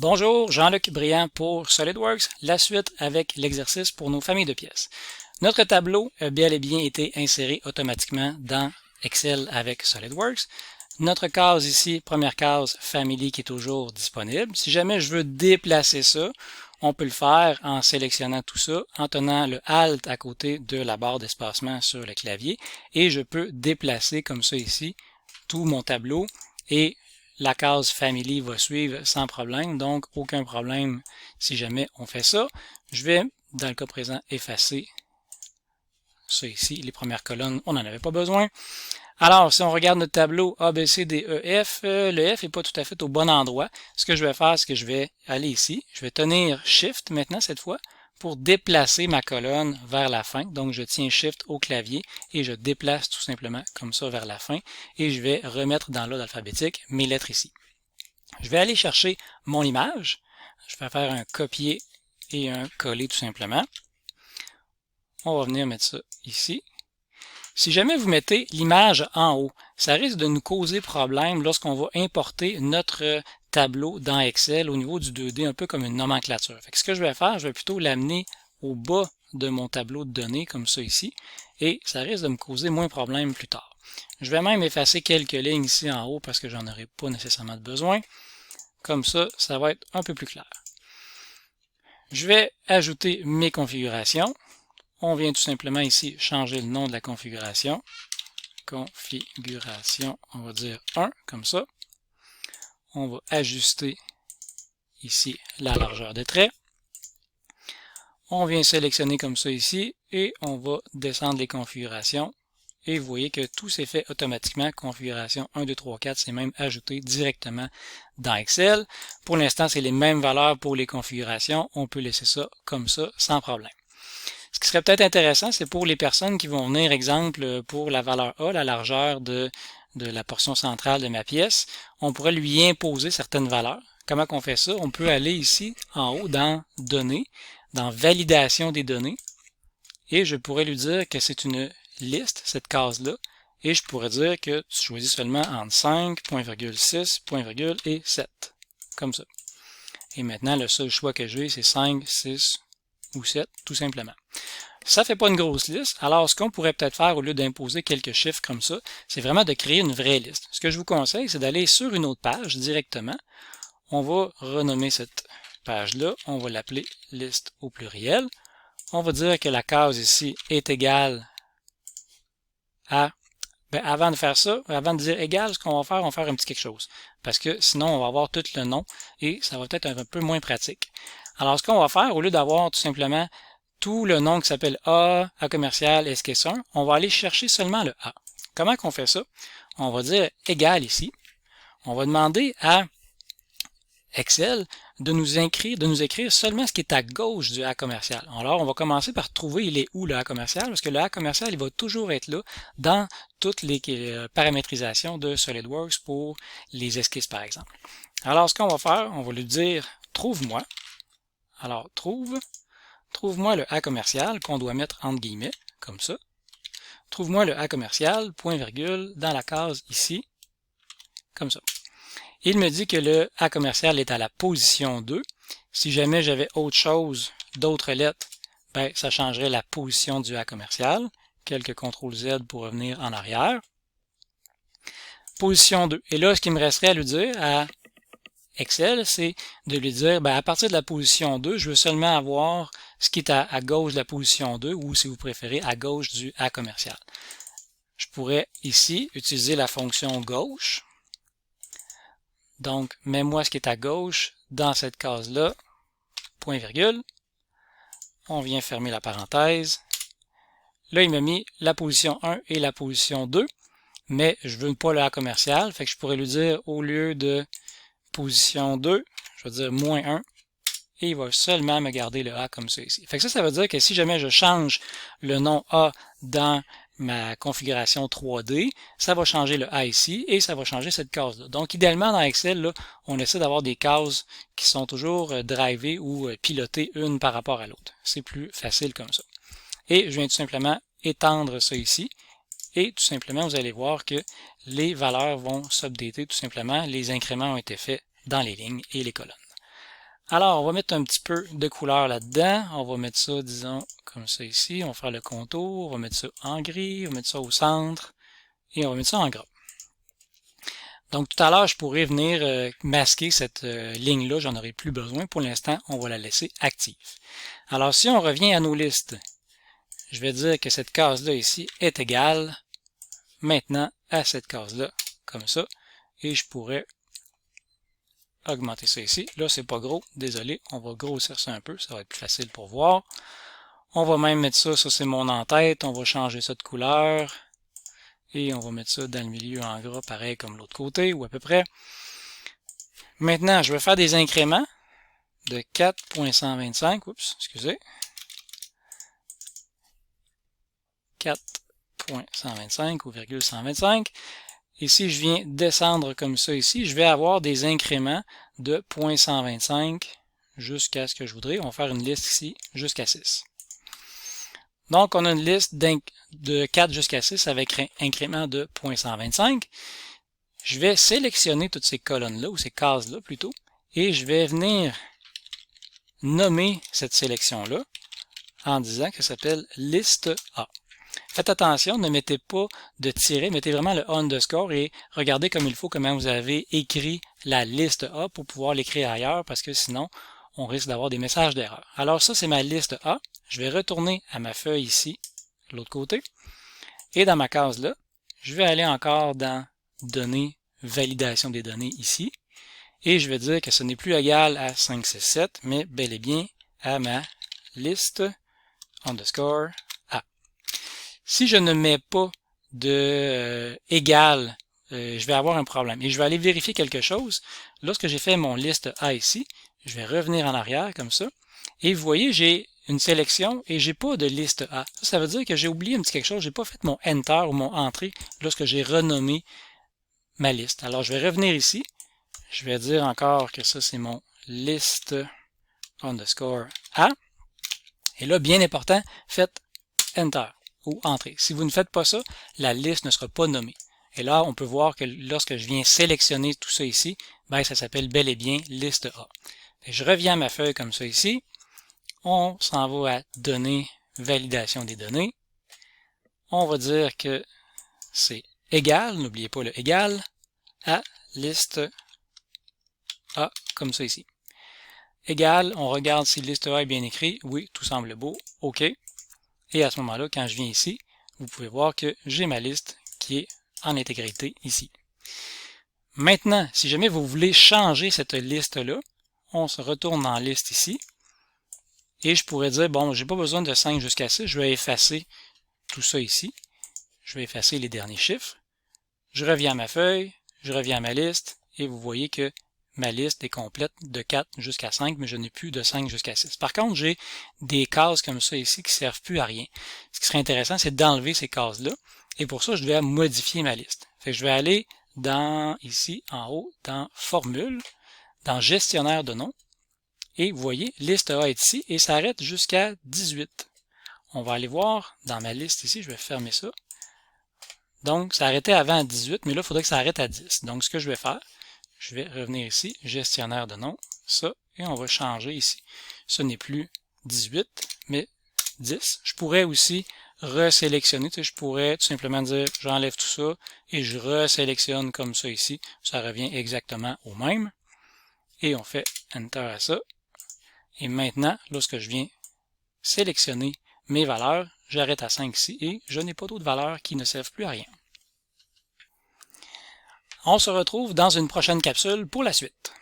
Bonjour, Jean-Luc Briand pour SolidWorks, la suite avec l'exercice pour nos familles de pièces. Notre tableau a bel et bien été inséré automatiquement dans Excel avec SolidWorks. Notre case ici, première case, Family qui est toujours disponible. Si jamais je veux déplacer ça, on peut le faire en sélectionnant tout ça, en tenant le Alt à côté de la barre d'espacement sur le clavier et je peux déplacer comme ça ici tout mon tableau et la case Family va suivre sans problème, donc aucun problème si jamais on fait ça. Je vais, dans le cas présent, effacer ça ici, les premières colonnes, on n'en avait pas besoin. Alors, si on regarde notre tableau A, B, C, D, E, F, le F n'est pas tout à fait au bon endroit. Ce que je vais faire, c'est que je vais aller ici, je vais tenir Shift maintenant cette fois, pour déplacer ma colonne vers la fin. Donc, je tiens Shift au clavier et je déplace tout simplement comme ça vers la fin. Et je vais remettre dans l'ordre alphabétique mes lettres ici. Je vais aller chercher mon image. Je vais faire un copier et un coller tout simplement. On va venir mettre ça ici. Si jamais vous mettez l'image en haut, ça risque de nous causer problème lorsqu'on va importer notre tableau dans Excel au niveau du 2D, un peu comme une nomenclature. Fait que ce que je vais faire, je vais plutôt l'amener au bas de mon tableau de données, comme ça ici, et ça risque de me causer moins de problème plus tard. Je vais même effacer quelques lignes ici en haut parce que j'en aurai pas nécessairement besoin. Comme ça, ça va être un peu plus clair. Je vais ajouter mes configurations. On vient tout simplement ici changer le nom de la configuration. Configuration, on va dire 1, comme ça. On va ajuster ici la largeur des traits. On vient sélectionner comme ça ici et on va descendre les configurations. Et vous voyez que tout s'est fait automatiquement. Configuration 1, 2, 3, 4, c'est même ajouté directement dans Excel. Pour l'instant, c'est les mêmes valeurs pour les configurations. On peut laisser ça comme ça sans problème. Ce qui serait peut-être intéressant, c'est pour les personnes qui vont venir, exemple, pour la valeur A, la largeur de la portion centrale de ma pièce, on pourrait lui imposer certaines valeurs. Comment on fait ça? On peut aller ici, en haut, dans Données, dans Validation des données, et je pourrais lui dire que c'est une liste, cette case-là, et je pourrais dire que tu choisis seulement entre 5, point virgule 6, point virgule et 7, comme ça. Et maintenant, le seul choix que j'ai, c'est 5, 6 ou 7, tout simplement. Ça ne fait pas une grosse liste, alors ce qu'on pourrait peut-être faire au lieu d'imposer quelques chiffres comme ça, c'est vraiment de créer une vraie liste. Ce que je vous conseille, c'est d'aller sur une autre page directement. On va renommer cette page-là, on va l'appeler liste au pluriel. On va dire que la case ici est égale à... avant de faire ça, avant de dire égal, ce qu'on va faire un petit quelque chose. Parce que sinon, on va avoir tout le nom et ça va peut-être un peu moins pratique. Alors, ce qu'on va faire, au lieu d'avoir tout simplement tout le nom qui s'appelle A commercial, SKS1, on va aller chercher seulement le A. Comment qu'on fait ça? On va dire égal ici. On va demander à Excel de nous écrire seulement ce qui est à gauche du A commercial. Alors, on va commencer par trouver il est où le A commercial, parce que le A commercial, il va toujours être là dans toutes les paramétrisations de SolidWorks pour les esquisses, par exemple. Alors, ce qu'on va faire, on va lui dire trouve-moi. Alors, trouve-moi le A commercial qu'on doit mettre entre guillemets, comme ça. Trouve-moi le A commercial, point virgule, dans la case ici, comme ça. Il me dit que le A commercial est à la position 2. Si jamais j'avais autre chose, d'autres lettres, ben, ça changerait la position du A commercial. Quelques CTRL Z pour revenir en arrière. Position 2. Et là, ce qu'il me resterait à lui dire à Excel, c'est de lui dire, ben, à partir de la position 2, je veux seulement avoir ce qui est à gauche de la position 2 ou, si vous préférez, à gauche du A commercial. Je pourrais ici utiliser la fonction gauche. Donc, mets-moi ce qui est à gauche dans cette case-là, point virgule. On vient fermer la parenthèse. Là, il m'a mis la position 1 et la position 2, mais je veux pas le A commercial, fait que je pourrais lui dire, au lieu de position 2, je vais dire moins 1, et il va seulement me garder le A comme ça ici. Fait que ça veut dire que si jamais je change le nom A dans ma configuration 3D, ça va changer le A ici et ça va changer cette case-là. Donc, idéalement, dans Excel, là, on essaie d'avoir des cases qui sont toujours drivées ou pilotées une par rapport à l'autre. C'est plus facile comme ça. Et je viens tout simplement étendre ça ici. Et tout simplement, vous allez voir que les valeurs vont s'updater tout simplement. Les incréments ont été faits dans les lignes et les colonnes. Alors, on va mettre un petit peu de couleur là-dedans. On va mettre ça, disons, comme ça ici. On va faire le contour. On va mettre ça en gris. On va mettre ça au centre. Et on va mettre ça en gras. Donc, tout à l'heure, je pourrais venir masquer cette ligne-là. J'en aurai plus besoin. Pour l'instant, on va la laisser active. Alors, si on revient à nos listes, je vais dire que cette case-là ici est égale maintenant à cette case-là, comme ça. Et je pourrais augmenter ça ici. Là, c'est pas gros. Désolé, on va grossir ça un peu. Ça va être plus facile pour voir. On va même mettre ça, c'est mon en-tête. On va changer ça de couleur. Et on va mettre ça dans le milieu en gras, pareil comme l'autre côté, ou à peu près. Maintenant, je vais faire des incréments de 4.125. Oups, excusez. 4.125 ou virgule 125. Et si je viens descendre comme ça ici, je vais avoir des incréments de 0.125 jusqu'à ce que je voudrais. On va faire une liste ici jusqu'à 6. Donc, on a une liste de 4 jusqu'à 6 avec un incrément de 0.125. Je vais sélectionner toutes ces colonnes-là, ou ces cases-là plutôt, et je vais venir nommer cette sélection-là en disant que ça s'appelle liste A. Faites attention, ne mettez pas de tiret, mettez vraiment le underscore et regardez comme il faut comment vous avez écrit la liste A pour pouvoir l'écrire ailleurs parce que sinon, on risque d'avoir des messages d'erreur. Alors ça, c'est ma liste A. Je vais retourner à ma feuille ici, de l'autre côté. Et dans ma case là, je vais aller encore dans Données, validation des données ici. Et je vais dire que ce n'est plus égal à 567, mais bel et bien à ma liste underscore A. Si je ne mets pas de égal, je vais avoir un problème. Et je vais aller vérifier quelque chose. Lorsque j'ai fait mon liste A ici, je vais revenir en arrière comme ça. Et vous voyez, j'ai une sélection et j'ai pas de liste A. Ça veut dire que j'ai oublié un petit quelque chose. J'ai pas fait mon Enter ou mon Entrée lorsque j'ai renommé ma liste. Alors, je vais revenir ici. Je vais dire encore que ça, c'est mon liste underscore A. Et là, bien important, faites Enter ou Entrée. Si vous ne faites pas ça, la liste ne sera pas nommée. Et là, on peut voir que lorsque je viens sélectionner tout ça ici, ben, ça s'appelle bel et bien liste A. Et je reviens à ma feuille comme ça ici. On s'en va à Données, validation des données. On va dire que c'est égal, n'oubliez pas le égal, à liste A, comme ça ici. Égal, on regarde si liste A est bien écrit. Oui, tout semble beau. OK. Et à ce moment-là, quand je viens ici, vous pouvez voir que j'ai ma liste qui est en intégrité ici. Maintenant, si jamais vous voulez changer cette liste-là, on se retourne dans liste ici. Et je pourrais dire, bon, j'ai pas besoin de 5 jusqu'à 6, je vais effacer tout ça ici. Je vais effacer les derniers chiffres. Je reviens à ma feuille, je reviens à ma liste, et vous voyez que ma liste est complète de 4 jusqu'à 5, mais je n'ai plus de 5 jusqu'à 6. Par contre, j'ai des cases comme ça ici qui ne servent plus à rien. Ce qui serait intéressant, c'est d'enlever ces cases-là, et pour ça, je vais modifier ma liste. Fait que je vais aller dans, ici, en haut, dans Formule, dans Gestionnaire de noms, et vous voyez, liste A est ici, et ça arrête jusqu'à 18. On va aller voir dans ma liste ici, je vais fermer ça. Donc, ça arrêtait avant à 18, mais là, il faudrait que ça arrête à 10. Donc, ce que je vais faire, je vais revenir ici, gestionnaire de noms, ça, et on va changer ici. Ce n'est plus 18, mais 10. Je pourrais aussi resélectionner, tu sais, je pourrais tout simplement dire, j'enlève tout ça, et je resélectionne comme ça ici. Ça revient exactement au même. Et on fait Enter à ça. Et maintenant, lorsque je viens sélectionner mes valeurs, j'arrête à 5 ici et je n'ai pas d'autres valeurs qui ne servent plus à rien. On se retrouve dans une prochaine capsule pour la suite.